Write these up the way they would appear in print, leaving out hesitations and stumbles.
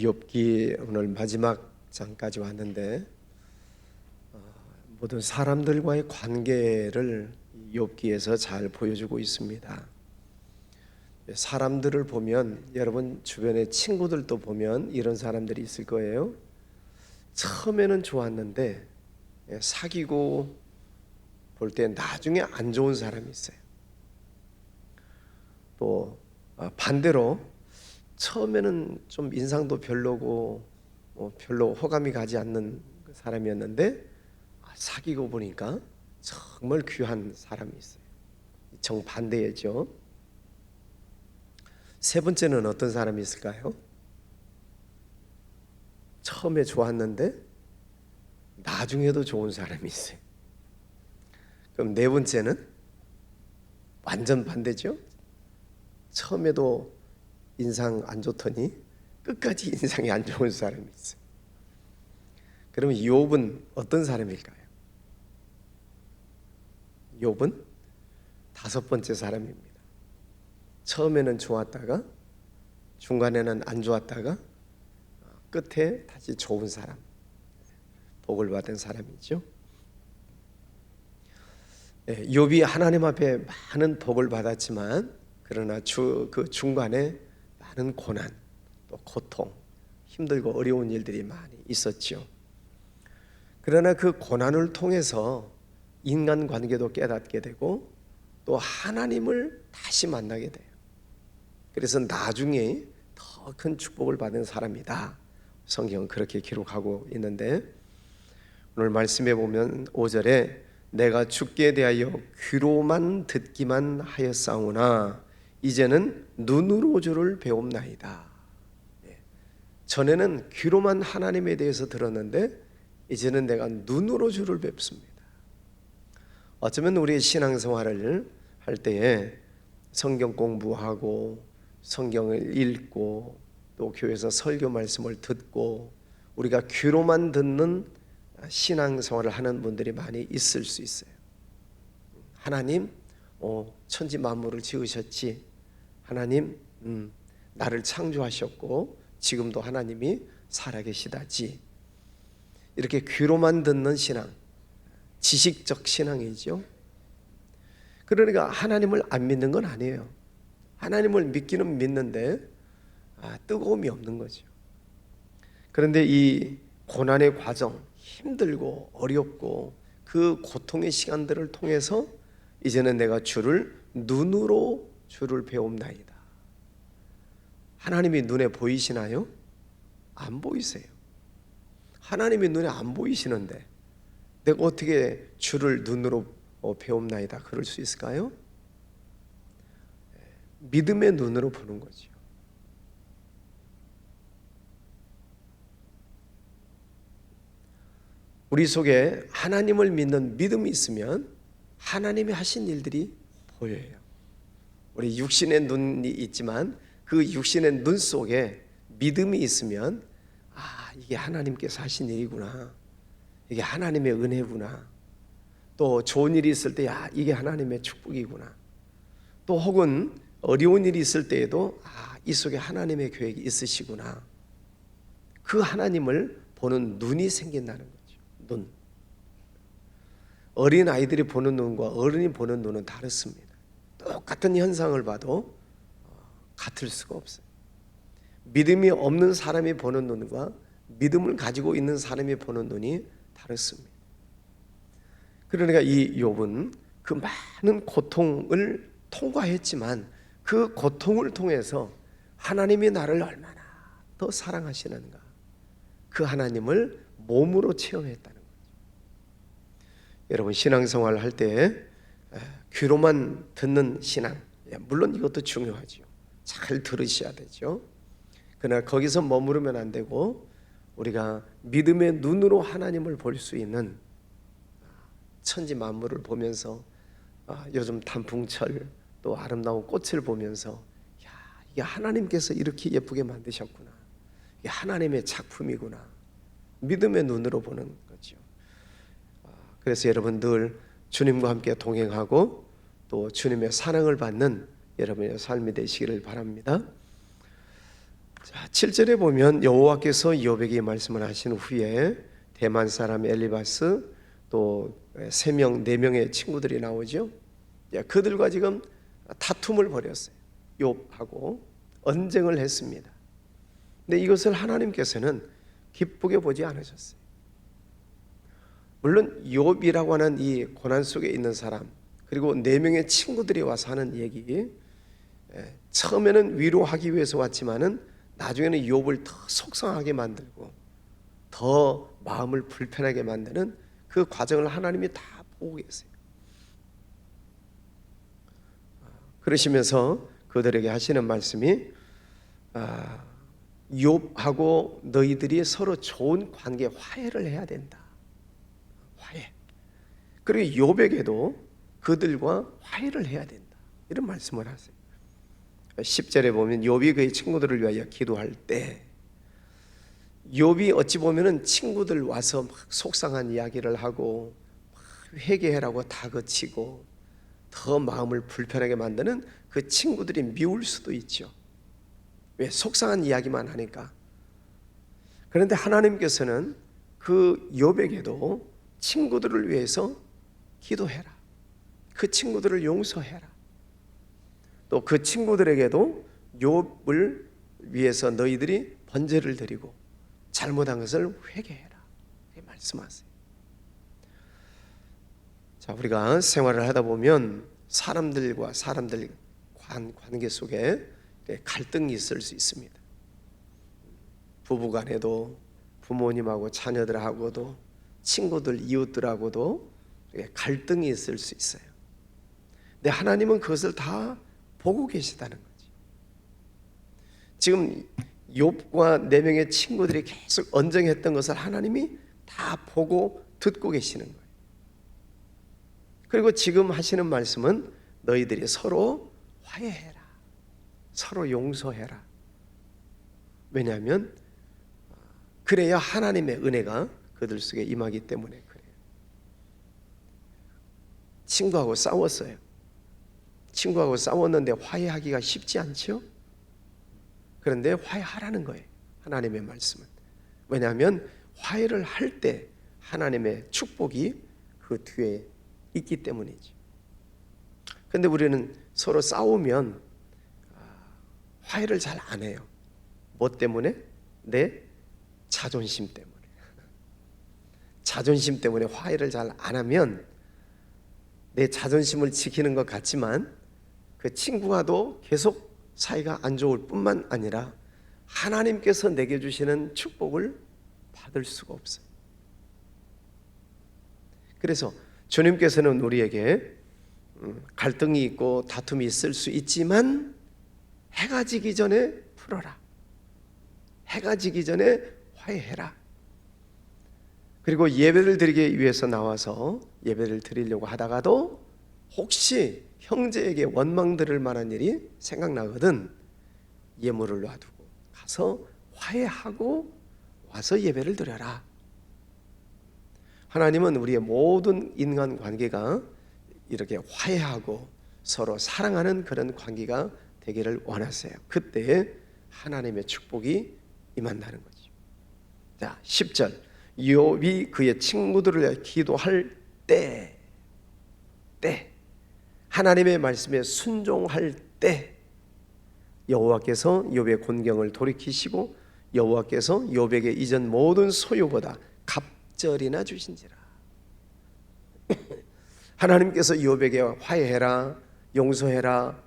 욥기 오늘 마지막 장까지 왔는데 모든 사람들과의 관계를 욥기에서 잘 보여주고 있습니다. 사람들을 보면 여러분 주변의 친구들도 보면 이런 사람들이 있을 거예요. 처음에는 좋았는데 사귀고 볼 때 나중에 안 좋은 사람이 있어요. 또 반대로 처음에는 좀 인상도 별로고 별로 호감이 가지 않는 사람이었는데 사귀고 보니까 정말 귀한 사람이 있어요. 정반대죠. 세 번째는 어떤 사람이 있을까요? 처음에 좋았는데 나중에도 좋은 사람이 있어요. 그럼 네 번째는 완전 반대죠. 처음에도 인상 안 좋더니 끝까지 인상이 안 좋은 사람이 있어요. 그러면 욥은 어떤 사람일까요? 욥은 다섯 번째 사람입니다. 처음에는 좋았다가 중간에는 안 좋았다가 끝에 다시 좋은 사람, 복을 받은 사람이죠. 욥이 하나님 앞에 많은 복을 받았지만 그러나 그 중간에 많은 고난, 또 고통, 힘들고 어려운 일들이 많이 있었죠. 그러나 그 고난을 통해서 인간관계도 깨닫게 되고 또 하나님을 다시 만나게 돼요. 그래서 나중에 더 큰 축복을 받은 사람이다. 성경은 그렇게 기록하고 있는데 오늘 말씀해 보면 5절에 내가 주께 대하여 귀로만 듣기만 하였사오나 이제는 눈으로 주를 배움나이다. 전에는 귀로만 하나님에 대해서 들었는데 이제는 내가 눈으로 주를 뵙습니다. 어쩌면 우리의 신앙생활을 할 때에 성경 공부하고 성경을 읽고 또 교회에서 설교 말씀을 듣고 우리가 귀로만 듣는 신앙생활을 하는 분들이 많이 있을 수 있어요. 하나님 천지 만물을 지으셨지. 하나님 나를 창조하셨고 지금도 하나님이 살아계시다지. 이렇게 귀로만 듣는 신앙, 지식적 신앙이죠. 그러니까 하나님을 안 믿는 건 아니에요. 하나님을 믿기는 믿는데 뜨거움이 없는 거죠. 그런데 이 고난의 과정, 힘들고 어렵고 그 고통의 시간들을 통해서 이제는 내가 주를 눈으로 주를 배움나이다. 하나님이 눈에 보이시나요? 안 보이세요. 하나님이 눈에 안 보이시는데 내가 어떻게 주를 눈으로 배움나이다 그럴 수 있을까요? 믿음의 눈으로 보는 거죠. 우리 속에 하나님을 믿는 믿음이 있으면 하나님이 하신 일들이 보여요. 우리 육신의 눈이 있지만 그 육신의 눈 속에 믿음이 있으면 이게 하나님께서 하신 일이구나. 이게 하나님의 은혜구나. 또 좋은 일이 있을 때 이게 하나님의 축복이구나. 또 혹은 어려운 일이 있을 때에도 이 속에 하나님의 계획이 있으시구나. 그 하나님을 보는 눈이 생긴다는 거죠. 눈. 어린 아이들이 보는 눈과 어른이 보는 눈은 다릅니다. 똑같은 현상을 봐도 같을 수가 없어요. 믿음이 없는 사람이 보는 눈과 믿음을 가지고 있는 사람이 보는 눈이 다릅니다. 그러니까 이 욥은 그 많은 고통을 통과했지만 그 고통을 통해서 하나님이 나를 얼마나 더 사랑하시는가, 그 하나님을 몸으로 체험했다는 거죠. 여러분 신앙생활을 할 때 귀로만 듣는 신앙, 물론 이것도 중요하죠. 잘 들으셔야 되죠. 그러나 거기서 머무르면 안 되고 우리가 믿음의 눈으로 하나님을 볼 수 있는 천지 만물을 보면서 요즘 단풍철 또 아름다운 꽃을 보면서 이게 하나님께서 이렇게 예쁘게 만드셨구나. 이게 하나님의 작품이구나. 믿음의 눈으로 보는 거죠. 그래서 여러분 늘 주님과 함께 동행하고 또 주님의 사랑을 받는 여러분의 삶이 되시기를 바랍니다. 자, 7절에 보면 여호와께서 욥에게 말씀을 하신 후에 대만 사람 엘리바스 또 3명, 4명의 친구들이 나오죠. 그들과 지금 다툼을 벌였어요. 욥하고 언쟁을 했습니다. 근데 이것을 하나님께서는 기쁘게 보지 않으셨어요. 물론 욥이라고 하는 이 고난 속에 있는 사람, 그리고 4명의 친구들이 와서 하는 얘기, 처음에는 위로하기 위해서 왔지만은 나중에는 욥을 더 속상하게 만들고 더 마음을 불편하게 만드는 그 과정을 하나님이 다 보고 계세요. 그러시면서 그들에게 하시는 말씀이 욥하고 너희들이 서로 좋은 관계, 화해를 해야 된다. 화해. 그리고 욥에게도 그들과 화해를 해야 된다. 이런 말씀을 하세요. 10절에 보면 욥이 그의 친구들을 위하여 기도할 때, 욥이 어찌 보면은 친구들 와서 막 속상한 이야기를 하고 막 회개하라고 다그치고 더 마음을 불편하게 만드는 그 친구들이 미울 수도 있죠. 왜? 속상한 이야기만 하니까. 그런데 하나님께서는 그 욥에게도 친구들을 위해서 기도해라. 그 친구들을 용서해라. 또 그 친구들에게도 욥을 위해서 너희들이 번제를 드리고 잘못한 것을 회개해라. 이렇게 말씀하세요. 자, 우리가 생활을 하다 보면 사람들과 사람들 관계 속에 갈등이 있을 수 있습니다. 부부간에도 부모님하고 자녀들하고도 친구들, 이웃들하고도 갈등이 있을 수 있어요. 근데 하나님은 그것을 다 보고 계시다는 거지. 지금 욥과 4명의 친구들이 계속 언쟁했던 것을 하나님이 다 보고 듣고 계시는 거예요. 그리고 지금 하시는 말씀은 너희들이 서로 화해해라. 서로 용서해라. 왜냐하면 그래야 하나님의 은혜가 그들 속에 임하기 때문에 그래요. 친구하고 싸웠어요. 친구하고 싸웠는데 화해하기가 쉽지 않죠? 그런데 화해하라는 거예요. 하나님의 말씀은. 왜냐하면 화해를 할 때 하나님의 축복이 그 뒤에 있기 때문이지. 그런데 우리는 서로 싸우면 화해를 잘 안 해요. 뭐 때문에? 내 자존심 때문에. 자존심 때문에 화해를 잘 안 하면 내 자존심을 지키는 것 같지만 그 친구와도 계속 사이가 안 좋을 뿐만 아니라 하나님께서 내게 주시는 축복을 받을 수가 없어요. 그래서 주님께서는 우리에게 갈등이 있고 다툼이 있을 수 있지만 해가 지기 전에 풀어라. 해가 지기 전에 화해해라. 그리고 예배를 드리기 위해서 나와서 예배를 드리려고 하다가도 혹시 형제에게 원망 들을 만한 일이 생각나거든 예물을 놔두고 가서 화해하고 와서 예배를 드려라. 하나님은 우리의 모든 인간관계가 이렇게 화해하고 서로 사랑하는 그런 관계가 되기를 원하세요. 그때 하나님의 축복이 임한다는 거죠. 자, 10절 욥이 그의 친구들을 위해 기도할 때 하나님의 말씀에 순종할 때 여호와께서 욥의 곤경을 돌이키시고 여호와께서 욥에게 이전 모든 소유보다 갑절이나 주신지라. 하나님께서 욥에게 화해해라, 용서해라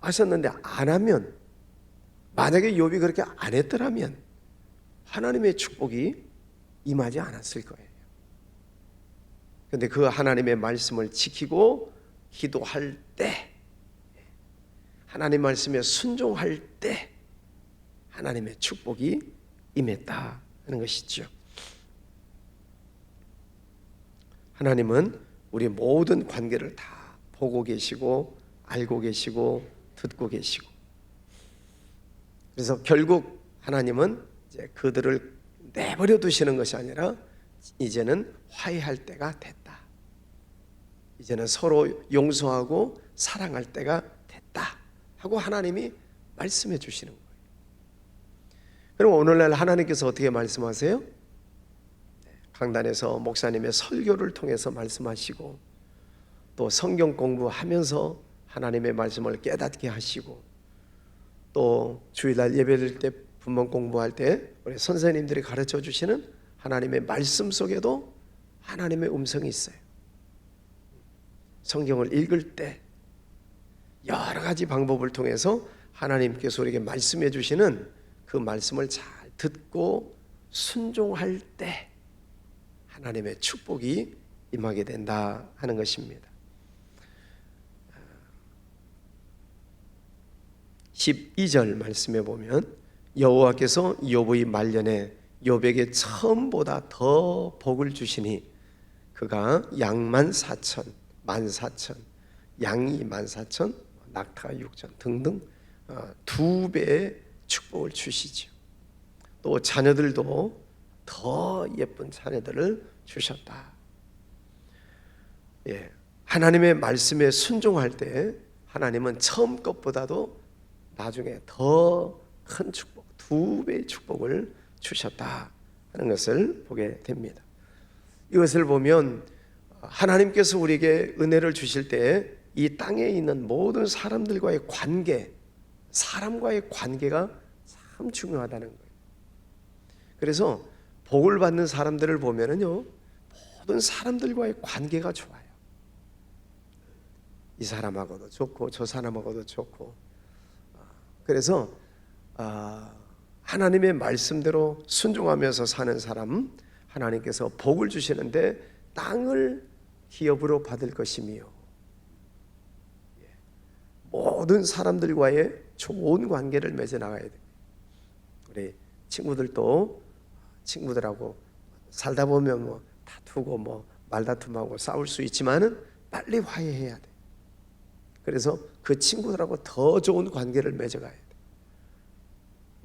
하셨는데 안 하면, 만약에 욥이 그렇게 안 했더라면 하나님의 축복이 임하지 않았을 거예요. 그런데 그 하나님의 말씀을 지키고 기도할 때, 하나님 말씀에 순종할 때 하나님의 축복이 임했다 하는 것이죠. 하나님은 우리 모든 관계를 다 보고 계시고 알고 계시고 듣고 계시고, 그래서 결국 하나님은 이제 그들을 내버려 두시는 것이 아니라 이제는 화해할 때가 됐다. 이제는 서로 용서하고 사랑할 때가 됐다 하고 하나님이 말씀해 주시는 거예요. 그럼 오늘날 하나님께서 어떻게 말씀하세요? 강단에서 목사님의 설교를 통해서 말씀하시고, 또 성경 공부하면서 하나님의 말씀을 깨닫게 하시고, 또 주일날 예배드릴 때 분문 공부할 때 우리 선생님들이 가르쳐 주시는 하나님의 말씀 속에도 하나님의 음성이 있어요. 성경을 읽을 때 여러 가지 방법을 통해서 하나님께서 우리에게 말씀해 주시는 그 말씀을 잘 듣고 순종할 때 하나님의 축복이 임하게 된다 하는 것입니다. 12절 말씀에 보면 여호와께서 욥의 말년에 욥에게 처음보다 더 복을 주시니 그가 양 14,000, 14,000, 양이 14,000, 낙타가 6,000 등등 2배의 축복을 주시죠. 또 자녀들도 더 예쁜 자녀들을 주셨다. 예, 하나님의 말씀에 순종할 때 하나님은 처음 것보다도 나중에 더 큰 축복, 2배의 축복을 주셨다 하는 것을 보게 됩니다. 이것을 보면 하나님께서 우리에게 은혜를 주실 때 이 땅에 있는 모든 사람들과의 관계, 사람과의 관계가 참 중요하다는 거예요. 그래서 복을 받는 사람들을 보면은요, 모든 사람들과의 관계가 좋아요. 이 사람하고도 좋고 저 사람하고도 좋고. 그래서 하나님의 말씀대로 순종하면서 사는 사람, 하나님께서 복을 주시는데 땅을 기업으로 받을 것이며, 모든 사람들과의 좋은 관계를 맺어 나가야 됩니다. 우리 친구들도 친구들하고 살다 보면 뭐 다투고 뭐 말다툼하고 싸울 수 있지만은 빨리 화해해야 돼. 그래서 그 친구들하고 더 좋은 관계를 맺어가야 돼.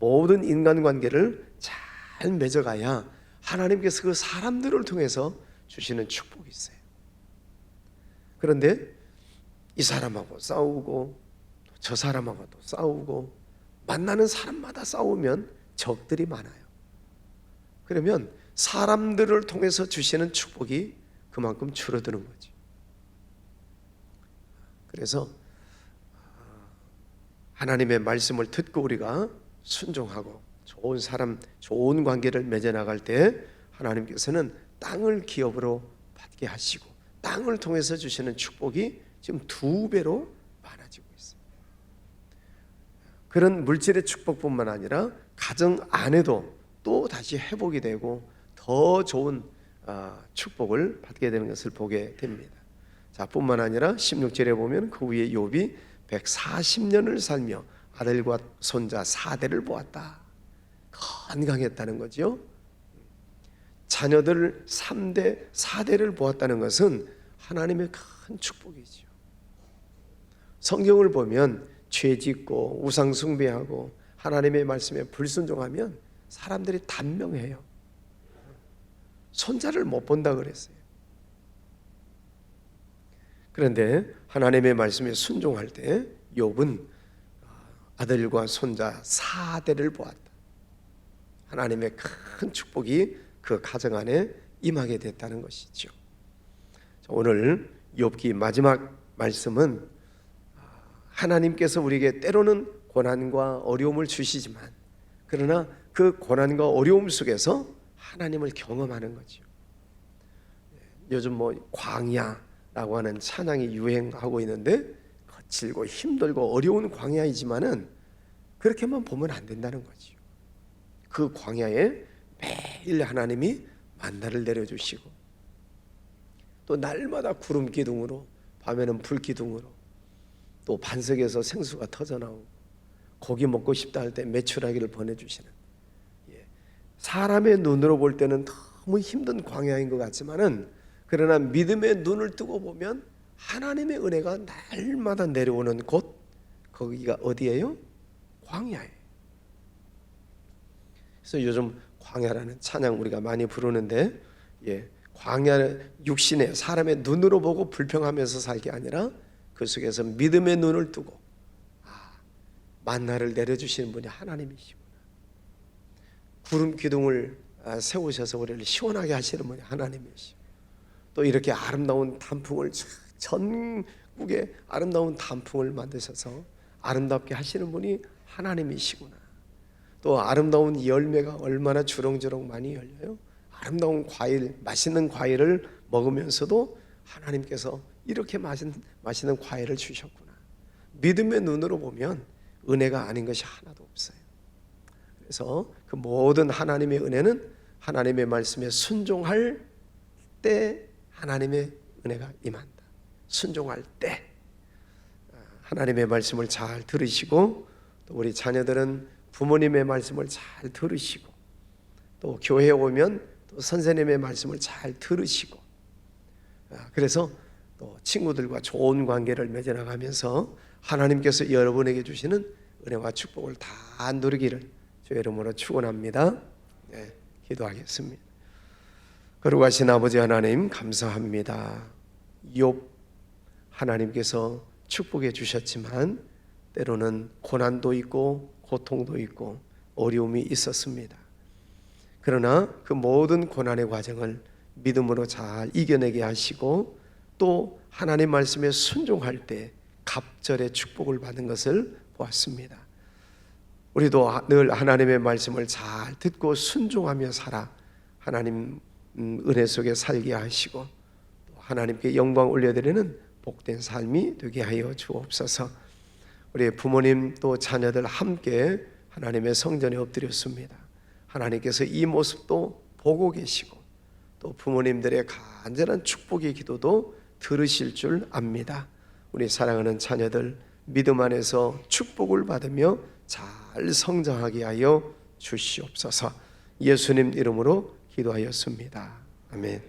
모든 인간관계를 잘 맺어가야 하나님께서 그 사람들을 통해서 주시는 축복이 있어요. 그런데 이 사람하고 싸우고 저 사람하고도 싸우고 만나는 사람마다 싸우면 적들이 많아요. 그러면 사람들을 통해서 주시는 축복이 그만큼 줄어드는 거지. 그래서 하나님의 말씀을 듣고 우리가 순종하고 좋은 사람, 좋은 관계를 맺어 나갈 때 하나님께서는 땅을 기업으로 받게 하시고 땅을 통해서 주시는 축복이 지금 2배로 많아지고 있어요. 그런 물질의 축복뿐만 아니라 가정 안에도 또 다시 회복이 되고 더 좋은 축복을 받게 되는 것을 보게 됩니다. 자, 뿐만 아니라 16절에 보면 그 후에 욥이 140년을 살며 아들과 손자 4대를 보았다. 건강했다는 거죠. 자녀들 3대, 4대를 보았다는 것은 하나님의 큰 축복이죠. 성경을 보면 죄 짓고 우상 숭배하고 하나님의 말씀에 불순종하면 사람들이 단명해요. 손자를 못 본다 그랬어요. 그런데 하나님의 말씀에 순종할 때 욥은 아들과 손자 4대를 보았다. 하나님의 큰 축복이 그 가정 안에 임하게 됐다는 것이죠. 오늘 욥기 마지막 말씀은 하나님께서 우리에게 때로는 고난과 어려움을 주시지만 그러나 그 고난과 어려움 속에서 하나님을 경험하는 거죠. 요즘 뭐 광야라고 하는 찬양이 유행하고 있는데 거칠고 힘들고 어려운 광야이지만은 그렇게만 보면 안 된다는 거죠. 그 광야에 매일 하나님이 만나를 내려주시고 또 날마다 구름 기둥으로 밤에는 불 기둥으로 또 반석에서 생수가 터져나오고 고기 먹고 싶다 할 때 메추라기를 보내주시는, 사람의 눈으로 볼 때는 너무 힘든 광야인 것 같지만은 그러나 믿음의 눈을 뜨고 보면 하나님의 은혜가 날마다 내려오는 곳, 거기가 어디예요? 광야예요. 그래서 요즘 광야라는 찬양 우리가 많이 부르는데, 광야는 육신의 사람의 눈으로 보고 불평하면서 살게 아니라 그 속에서 믿음의 눈을 뜨고 만나를 내려주시는 분이 하나님이시구나. 구름 기둥을 세우셔서 우리를 시원하게 하시는 분이 하나님이시고, 또 이렇게 아름다운 단풍을, 전국에 아름다운 단풍을 만드셔서 아름답게 하시는 분이 하나님이시구나. 또 아름다운 열매가 얼마나 주렁주렁 많이 열려요. 아름다운 과일, 맛있는 과일을 먹으면서도 하나님께서 이렇게 맛있는 과일을 주셨구나. 믿음의 눈으로 보면 은혜가 아닌 것이 하나도 없어요. 그래서 그 모든 하나님의 은혜는 하나님의 말씀에 순종할 때 하나님의 은혜가 임한다. 순종할 때 하나님의 말씀을 잘 들으시고, 또 우리 자녀들은 부모님의 말씀을 잘 들으시고, 또 교회에 오면 또 선생님의 말씀을 잘 들으시고, 그래서 또 친구들과 좋은 관계를 맺어나가면서 하나님께서 여러분에게 주시는 은혜와 축복을 다 누리기를 주의 이름으로 축원합니다. 네, 기도하겠습니다. 거룩하신 아버지 하나님, 감사합니다. 욥 하나님께서 축복해 주셨지만 때로는 고난도 있고 고통도 있고 어려움이 있었습니다. 그러나 그 모든 고난의 과정을 믿음으로 잘 이겨내게 하시고, 또 하나님 말씀에 순종할 때 갑절의 축복을 받은 것을 보았습니다. 우리도 늘 하나님의 말씀을 잘 듣고 순종하며 살아 하나님 은혜 속에 살게 하시고, 하나님께 영광 올려드리는 복된 삶이 되게 하여 주옵소서. 우리 부모님 또 자녀들 함께 하나님의 성전에 엎드렸습니다. 하나님께서 이 모습도 보고 계시고, 또 부모님들의 간절한 축복의 기도도 들으실 줄 압니다. 우리 사랑하는 자녀들 믿음 안에서 축복을 받으며 잘 성장하게 하여 주시옵소서. 예수님 이름으로 기도하였습니다. 아멘.